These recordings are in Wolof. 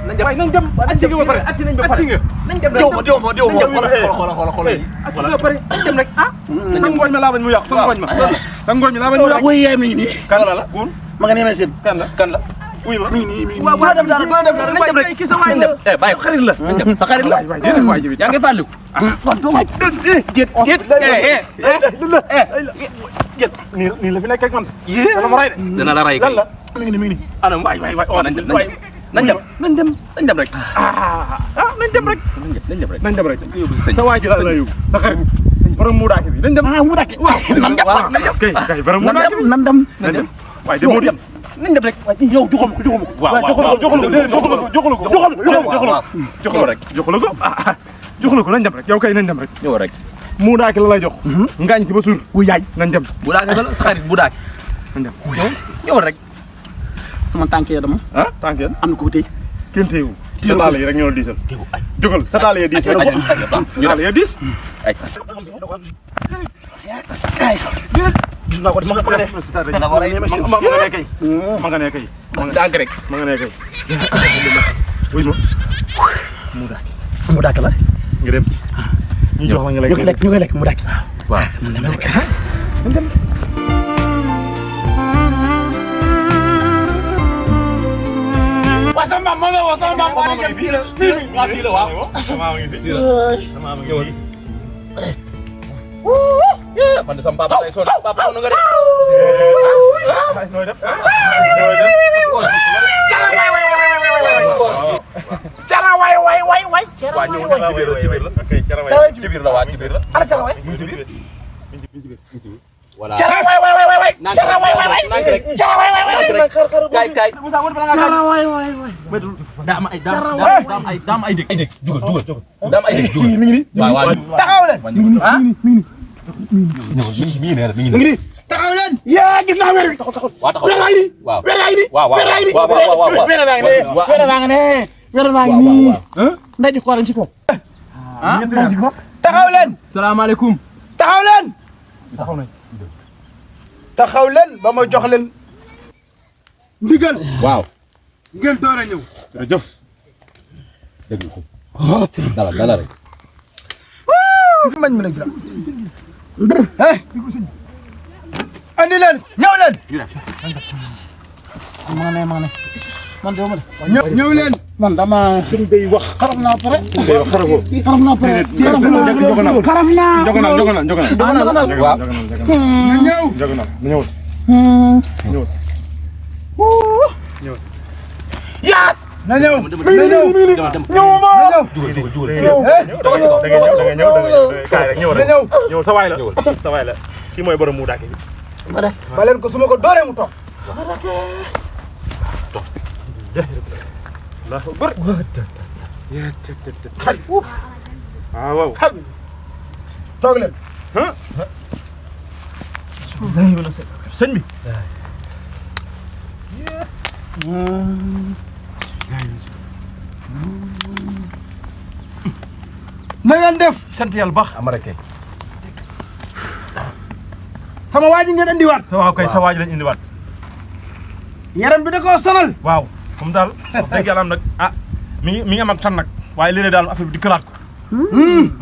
nag nañ dem ak si nga ba pare ak si nañ ba pare nañ dem rek déw ma xoolal ak si nga ba pare nañ dem rek ah sa ngooñ ma laa bañ mu yàqu sa ngooñ ma sa ngooñ mi laa bañ mu yàqu wuy yaay mi ngi nii kan la gun ma nga nee seen kan la wuy ma mi ngi nii waaw def dara nañ dem rek kii sa waay la bàyyi ko xarit la nañ dem sa xarit la yaa ngi fàlliku kon do ma get nii la fi nekk ak man dana ma ray de dana la ray lan la mi ngi nii anam waay nañ dem rek nañ dem rek nañ dem rek sa waay ji la yóbbu sa xarit borom mu daake bi nañ dem mu daake waaw nañ dem kay borom mu daake nan dem waaye de moo dem nañ dem rek yow joxal ko waaw joxal ko nañ dem rek yow kay nañ dem rek ñëw rek mu daake la lay jox ngaañ ci ba suur wu yaay nañ dem bu daake sa xarit bu daake nañ dem ñëw rek sama tànk ya dama tànk yéen am na ko tey kenn téyewu sa daal yi rek ñoo diisal jógal sa daal yi diis daal yi diis gis naa ko ma nga ne kay ma nga ne kay tànk rek ma nga ne kay wuy ma mu daake la nga dem ci ñu jox la nga lekk ñu koy lekk mu daake waaw waaw sama maam ma woo sama maam ma ngi fi waaw fii la waaw sama maam ngi fi sama maam ngi fi man de sama papa say sonn papa sonn nga de nooy def cara way waa ñëw ci biir la ci biir la waa ci biir la ara cara way ci biir voilà cara way cara way kay cara way daa am ay dëkk jugal daa am ay dëkk jugal mi ngi nii waaw taxaw leen mi ngi nii taxaw leen yaa gis naa weer wi taxaw weer yaa ngi nii waaw weer yaa ngi nii waaw weer yaa ngi nii waaw weer yaa ngi nii weer yaa ngi nii weer yaa ngi nii nday di xoolal ci kaw taxaw leen salaamaaleykum taxaw leen taxaw leen ba ma jox leen ndigal waaw ngeen door a ñëw jërëjëf dégg ko dala rek mañ mi nag dara andi leen ñëw leen ma ne man de ma ñëw leen man dama sëñ bay wax xaraf naa pare xaraf naa pare xaraf naa waaw ñëw yaa na ñëw ñëw sa waay la kii mooy borom mu daake bi ba leen ko su ma ko dooree mu toog Allahu akbar waaw toog leen sëñ bi na ngeen def sant yàlla baax amarake sama waa ji ngeen andiwaat sa waaw kay sa waaj lañ indiwaat yaram bi da koo sonal waaw comme daal wax dëgg yàlla am nag mi ngi am ak tan nag waaye léeg-léeg daal affaire bi di këlaat ko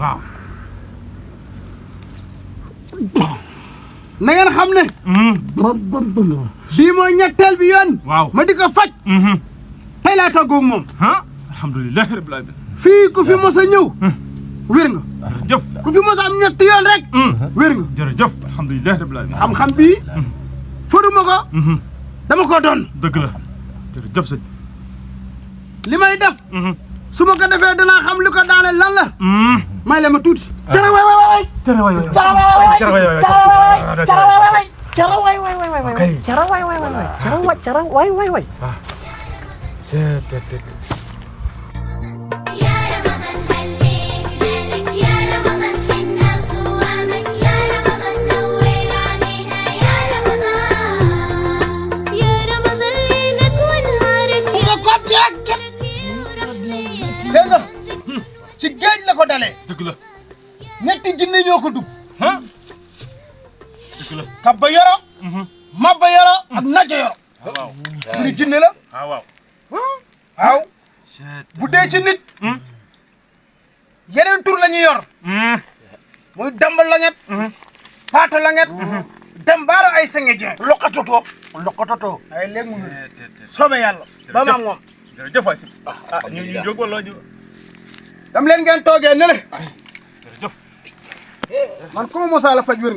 waaw na ngeen xam ne bii mooy ñetteel bi yoon waaw ma di ko faj tey laa tàggoog moom alhamdulilah rabbil alamin fii ku fi mos a ñëw wér nga jëf ku fi mos a am ñetti yoon rek wér nga jërëjëf alhamdulilah rabbil alamin xam-xam bii fëruma ko dama ko doon dëgg la jërëjëf sëñ li may def su ma ko defee danaa xam li ko daane lan la may la ma tuuti cara way way way tere waay cara way way way cara waay waay cara way way way cara way way way way cara way way way cara way way way يا رمضان هليك ليلك يا رمضان حنا صوامك يا رمضان نور علينا يا رمضان يا رمضان ليلك ونهارك يا dégg nga ci géej la ko dalee dëgg la ñetti jinne ñoo ko dugg dëgg la kabba yoro mabba yoro ak najo yoro waaw ñu jinne la waaw waaw bu dee ci nit yeneen tur la ñuy yor muy damba langet paata langet dembaaro ay sengejeen loqatoto ay léegi mu soobee yàlla ba ma moom jërëjëf waay si ñu jóg wala ñu dam leen ngeen toogee ne le jërëjëf man ku ma mosaa la faj wér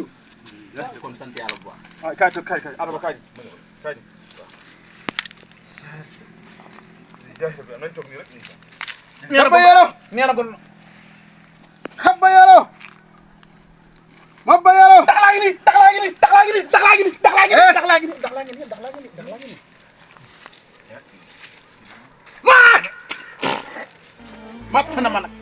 nga kon sant yàlla bu baax. kay Adama kay nañ toog nii rek habba yero neena ko habba yero mabba yero daxlaa ngi ni mat na ma nag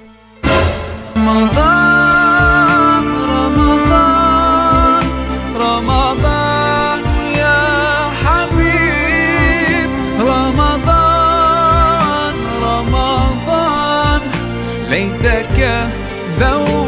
رمضان يا حبيب رمضان ليتك ذوق